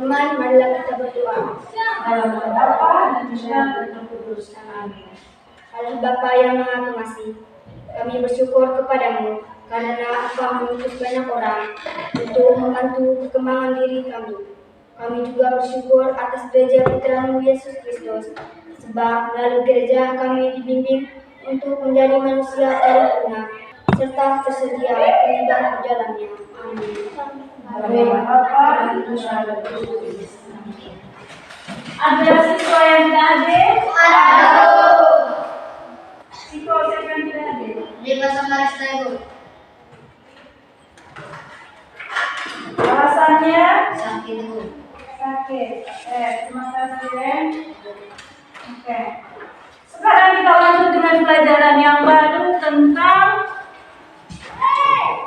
firman, marilah kita berdoa. Dalam nama Bapa dan Putra dan Roh Kudus. Amin. Allah Bapa yang Maha Pengasih, kami bersyukur kepadamu karena Engkau mengutus banyak orang untuk membantu perkembangan diri kami. Kami juga bersyukur atas gereja Putra-Mu Yesus Kristus, sebab melalui gereja kami dibimbing untuk menjadi manusia paripurna serta tersedia terlibat di dalamnya. Amin. Amin. Bapa dan Putra dan Roh Kudus. Ada siswa yang tidak hadir? Ada. Siswa yang tidak hadir? Di bahasa Marista Ibu. Alasannya? Sakit Ibu. Sakit. Terima kasih, Ren. Oke. Sekarang kita lanjut dengan pelajaran yang baru tentang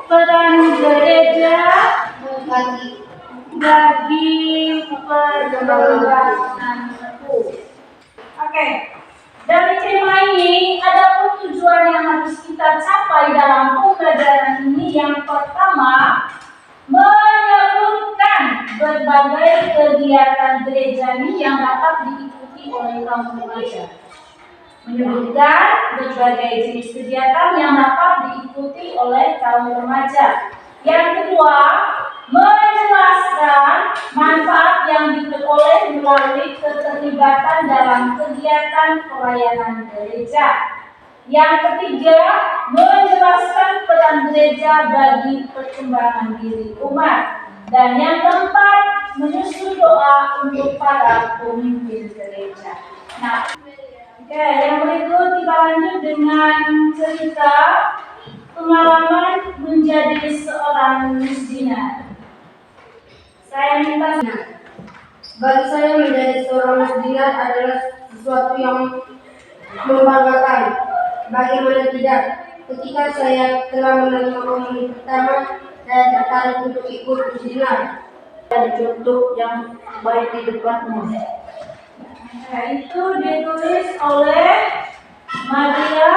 peran gereja bagi perkembangan tubuh. Oke. Dari tema ini ada tujuan yang harus kita capai dalam pembelajaran ini. Yang pertama, menyebutkan berbagai kegiatan gereja ini yang dapat diikuti oleh kaum remaja. Menyebutkan berbagai jenis kegiatan yang dapat diikuti oleh kaum remaja. Yang kedua, menjelaskan manfaat yang diperoleh melalui keterlibatan dalam kegiatan pelayanan gereja. Yang ketiga, menjelaskan peran gereja bagi perkembangan diri umat. Dan yang keempat, menyusun doa untuk para pemimpin gereja. Nah, oke, yang berikut kita lanjut dengan cerita pengalaman menjadi seorang misdina. Saya minta. Bagi saya menjadi seorang muslimat adalah sesuatu yang membanggakan. Bagaimana tidak, ketika saya telah menerima komunitas pertama, saya tertarik untuk ikut muslimat. Ada contoh yang baik di depanmu. Nah, itu ditulis oleh Maria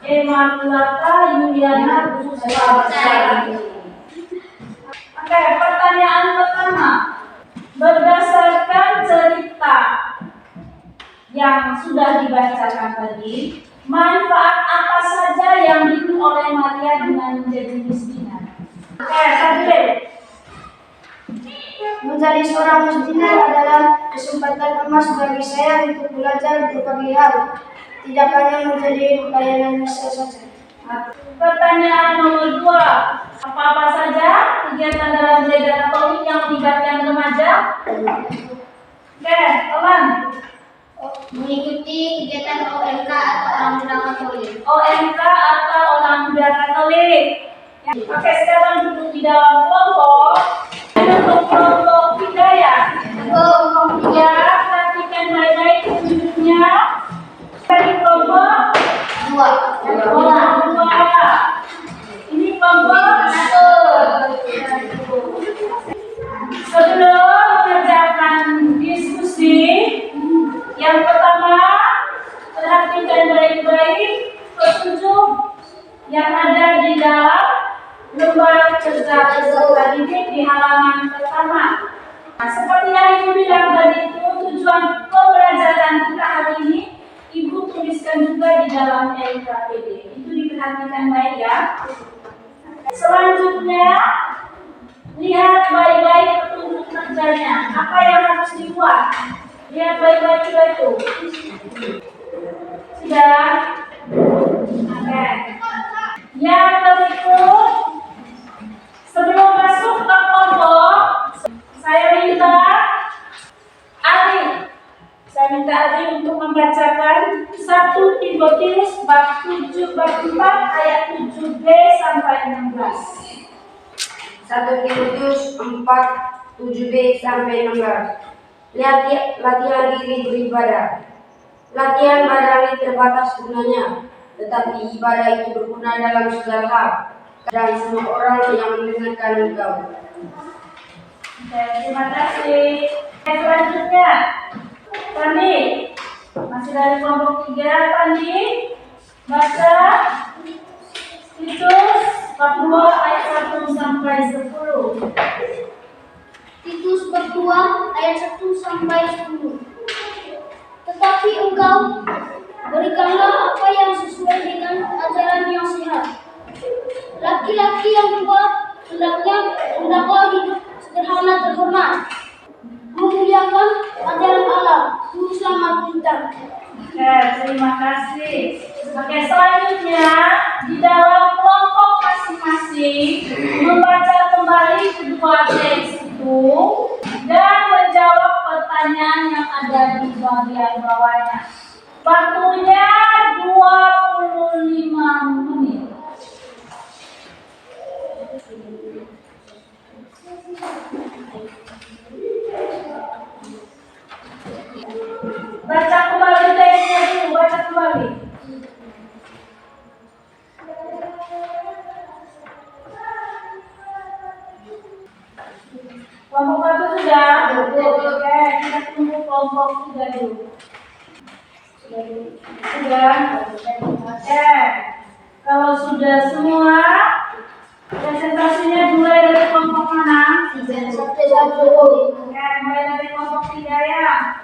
Immaculata Yuliana Buswasari. Oke, pertanyaan pertama. Berdasarkan cerita yang sudah dibacakan tadi, manfaat apa saja yang dimiliki oleh Maria dengan menjadi misdina? Oke, Sadri. Menjadi seorang muslimah adalah kesempatan emas bagi saya untuk belajar berbagai hal, tidak hanya menjadi pelayanan misa saja. Pertanyaan nomor 2. Apa-apa saja kegiatan dalam gereja Katolik yang melibatkan remaja? Oke, Olan. Mengikuti kegiatan OMK atau Orang Muda Katolik. OMK atau Orang Muda Katolik. Oke, sekarang duduk di dalam kelompok. Untuk kelompok 3 ya. Ya, perhatikan baik-baik duduknya. Dari kelompok 2. Ini kelompok 1. Sebelum mengerjakan diskusi, yang pertama, perhatikan baik-baik petunjuk yang ada di dalam lembar kerja peserta didik di halaman pertama. Nah, seperti yang Ibu bilang tadi itu, tujuan pembelajaran kita hari ini, Ibu tuliskan juga di dalam LKPD. Itu diperhatikan baik ya. Selanjutnya, lihat baik-baik petunjuk kerjanya. Apa yang harus dibuat? Lihat baik-baik juga itu. Sudah? Oke. Yang berikut, sebelum masuk ke kelompok, saya minta Ari untuk membacakan 1 Timotius bab 4 ayat 7b sampai 16. 1 Timotius 4, 7b sampai 16. Latihan diri beribadah. Latihan badan ini terbatas gunanya, tetapi ibadah itu berguna dalam segala hal dan semua orang yang mendengarkan engkau. Terima kasih. Selanjutnya, Pandi, masih dari kelompok 3, Pandi, baca Titus bab 2 ayat 1 sampai 10. Titus bab 2 ayat 1 sampai 10. Tetapi engkau berikanlah apa yang sesuai dengan ajaran yang sehat. Laki-laki yang tua hendaklah hidup sederhana terhormat, memuliakan ajaran Allah, Juru Selamat kita. Oke, terima kasih. Oke, selanjutnya di dalam kelompok masing-masing membaca kembali kedua teks itu dan menjawab pertanyaan yang ada di bagian bawahnya. Waktunya 25 menit. Baca kembali teksnya dulu, baca kembali. Kelompok 1 sudah? Oke, kita tunggu kelompok 3 dulu. Sudah? Oke. Kalau sudah semua, presentasinya mulai dari kelompok mana? Oke, mulai dari kelompok 3 ya.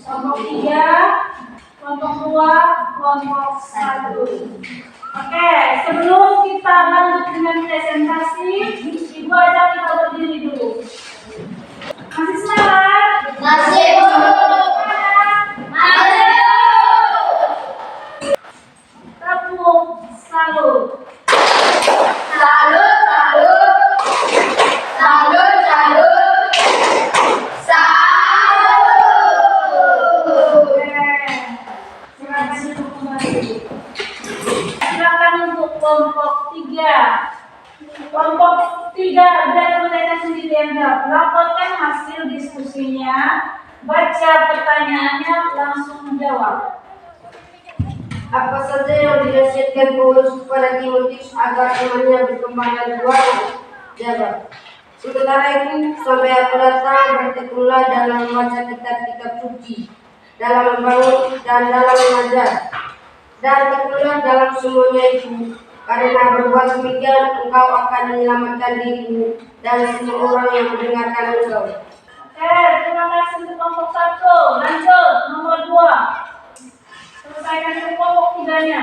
Kelompok 3, kelompok 2, kelompok 1. Oke, sebelum kita lanjut dengan presentasi, Ibu ajak kita berdiri dulu. Masih semangat? Masih, Bu. Masih, Tepuk salut. Salut, salut. Salut, salut. Salut. Silakan duduk kembali. Silakan untuk kelompok 3. Kelompok 3 dan mereka sendiri yang jawab. Laporkan hasil diskusinya, baca pertanyaannya, langsung menjawab. Apa saja yang dinasihatkan Paulus kepada Timotius agar imannya berkembang dan kuat? Jawab. Sementara itu, sampai aku datang, bertekunlah dalam membaca kitab-kitab suci, dalam membangun dan dalam mengajar. Dan tekunlah dalam semuanya itu, karena berbuat demikian engkau akan menyelamatkan dirimu dan semua orang yang mendengarkan engkau. Oke, terima kasih untuk kelompok 1. Lanjut, nomor 2. Selesaikan ke kelompok 3-nya.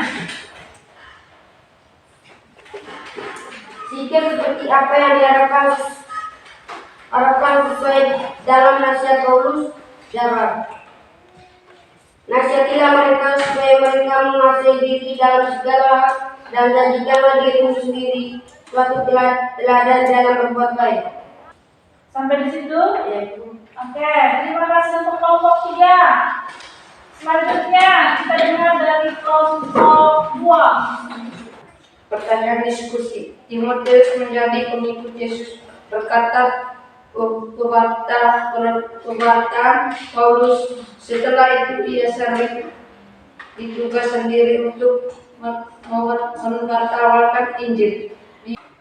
Jika seperti apa yang diharapkan sesuai dalam nasihat Paulus, jawab. Nasihatilah mereka supaya mereka menguasai diri dalam segala hal dan jadikanlah dirimu sendiri suatu teladan dalam berbuat baik. Sampai di situ? Ya. Oke, terima kasih untuk kelompok 3. Selanjutnya kita dengar dari kelompok 2. Pertanyaan diskusi. Timotius menjadi pengikut Yesus berkata perbuatan Paulus. Setelah itu ia sering ditugas sendiri untuk menertawakan Injil.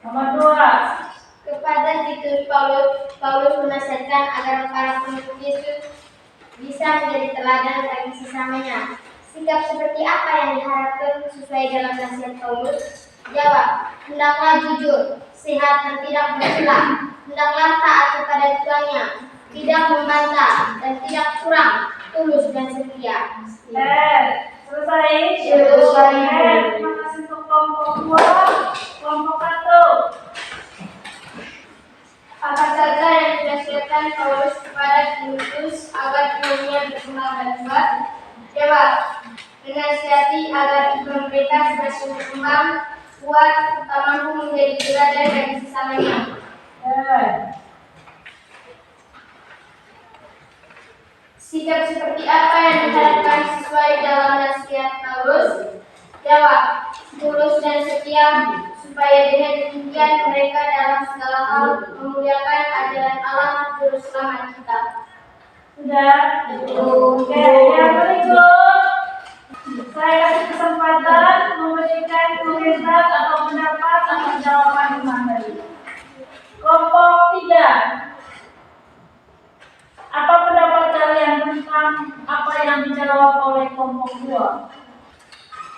Nomor 2. Kepada Titus, Paulus menasihatkan agar para pengikut Yesus bisa menjadi teladan bagi sesamanya. Sikap seperti apa yang diharapkan sesuai dalam nasihat Paulus? Jawab. Hendaklah jujur, sehat dan tidak bercela. Hendaklah taat kepada tuannya, tidak membantah dan tidak kurang, tulus dan setia. Selesai? Selesai. Terima kasih untuk kelompok 2. Kelompok 1. Apa saja yang dinasihatkan Paulus kepada Timotius agar imannya berkembang dan kuat? Jawab. Menasihati agar iman mereka semakin berkembang, kuat, serta mampu menjadi teladan bagi sesamanya. Sikap seperti apa yang diharapkan sesuai dalam nasihat Paulus? Jawab. Tulus dan setia, supaya dengan demikian mereka dalam segala hal memuliakan ajaran Allah Juru Selamat kita. Sudah? Oke, yang berikut saya kasih kesempatan memberikan komentar atau pendapat atau jawaban iman tadi. Kelompok 3. Apa pendapat kalian tentang apa yang dijawab oleh kelompok 2?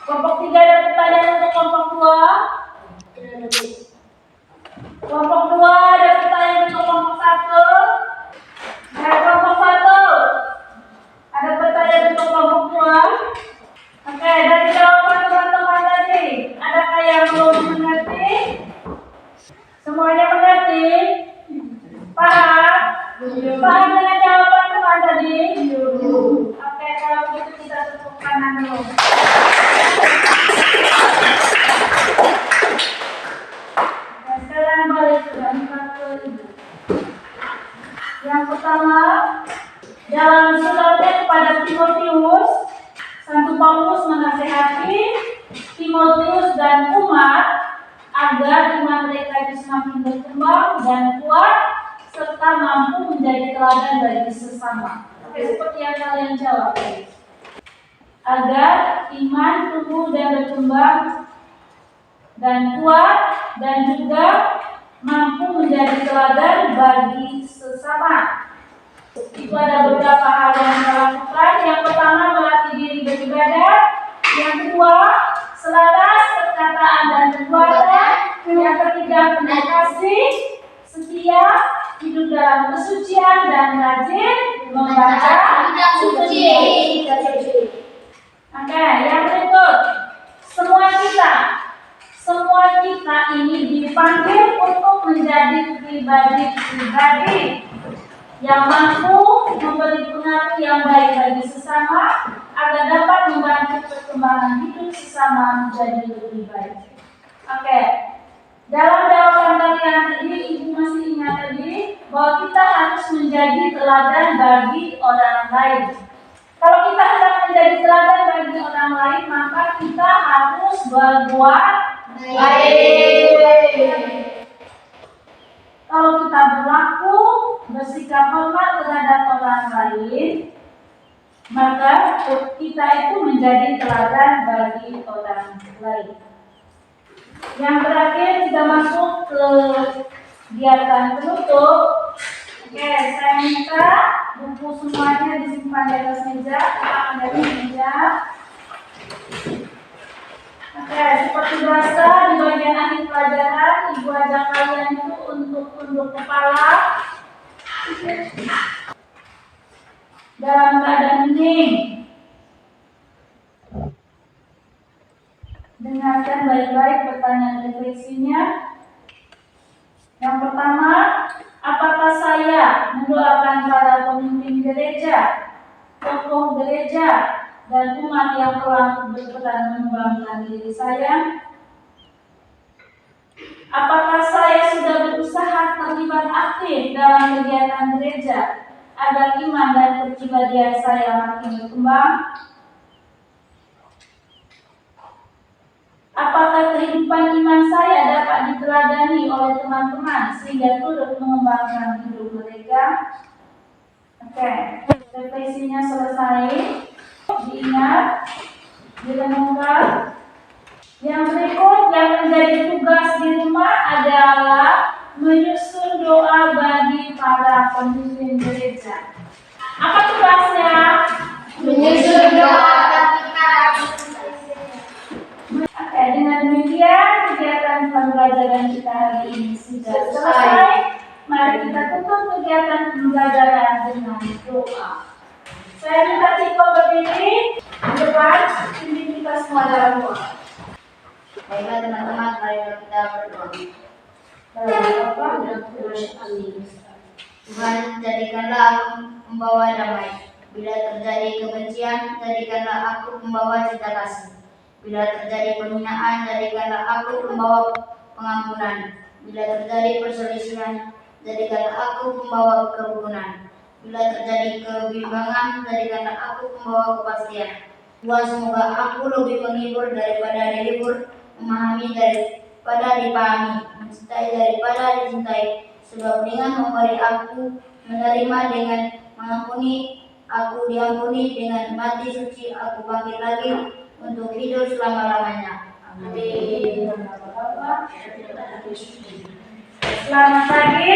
Kelompok 3 ada pertanyaan untuk kelompok 2? Kelompok 2 ada pertanyaan untuk kelompok 1? Semuanya mengerti? Paham? Paham dengan jawaban teman tadi? Oke, kalau begitu kita tepuk tangan dulu. Nah, sekarang balik ke Ibu. Yang pertama, dalam suratnya kepada Timotius, Santo Paulus menasihati Timotius dan umat agar iman mereka itu semakin berkembang dan kuat serta mampu menjadi teladan bagi sesama. Oke, seperti yang kalian jawab. Agar iman tumbuh dan berkembang dan kuat dan juga mampu menjadi teladan bagi sesama. Itu ada beberapa hal yang kita lakukan. Yang pertama, melatih diri beribadah. Yang kedua, selaras perkataan dan perbuatan. Yang ketiga, penuh kasih, setia, hidup dalam kesucian dan rajin membaca kitab suci. Oke, yang berikut, semua kita ini dipanggil untuk menjadi pribadi yang mampu memberi pengaruh yang baik bagi sesama agar dapat membantu perkembangan hidup sesama menjadi lebih baik. Oke, dalam jawaban kalian tadi, Ibu masih ingat tadi bahwa kita harus menjadi teladan bagi orang lain. Kalau kita hendak menjadi teladan bagi orang lain, maka kita harus berbuat baik. Kalau kita berlaku bersikap hormat terhadap orang lain, maka kita itu menjadi teladan bagi orang lain. Yang terakhir kita masuk ke kegiatan penutup. Oke, saya minta buku semuanya disimpan di atas meja, letakkan di atas meja. Oke, seperti biasa di bagian akhir pelajaran, Ibu ajak kalian itu untuk tunduk kepala dalam keadaan hening. Dengarkan baik-baik pertanyaan refleksinya. Yang pertama, apakah saya mendoakan para pemimpin gereja, tokoh gereja, dan umat yang telah berperan mengembangkan diri saya? Apakah saya sudah berusaha terlibat aktif dalam kegiatan gereja agar iman dan kepribadian saya makin berkembang? Apakah kehidupan iman saya dapat diteladani oleh teman-teman sehingga turut mengembangkan hidup mereka? Oke, refleksinya selesai. Diingat, direnungkan. Yang berikut yang menjadi tugas di rumah adalah menyusun doa bagi para pemimpin gereja. Apa tugasnya? Menyusun doa bagi para Oke, dengan demikian kegiatan pembelajaran kita hari ini sudah selesai. Mari kita tutup kegiatan pembelajaran dengan doa. Saya minta Ciko berdiri di depan, pimpin kita semua dalam doa. Baiklah teman-teman, mari kita berdoa. Tuhan, jadikanlah aku membawa damai. Bila terjadi kebencian, jadikanlah aku membawa cinta kasih. Bila terjadi penghinaan, jadikanlah aku membawa pengampunan. Bila terjadi perselisihan, jadikanlah aku membawa kerukunan. Bila terjadi kebimbangan, jadikanlah aku membawa kepastian. Tuhan, semoga aku lebih menghibur daripada dihibur, memahami daripada dipahami, mencintai daripada dicintai. Sebab dengan memberi aku menerima, dengan mengampuni aku diampuni, dengan mati suci aku bangkit lagi untuk hidup selama-lamanya. Amin. Selamat pagi.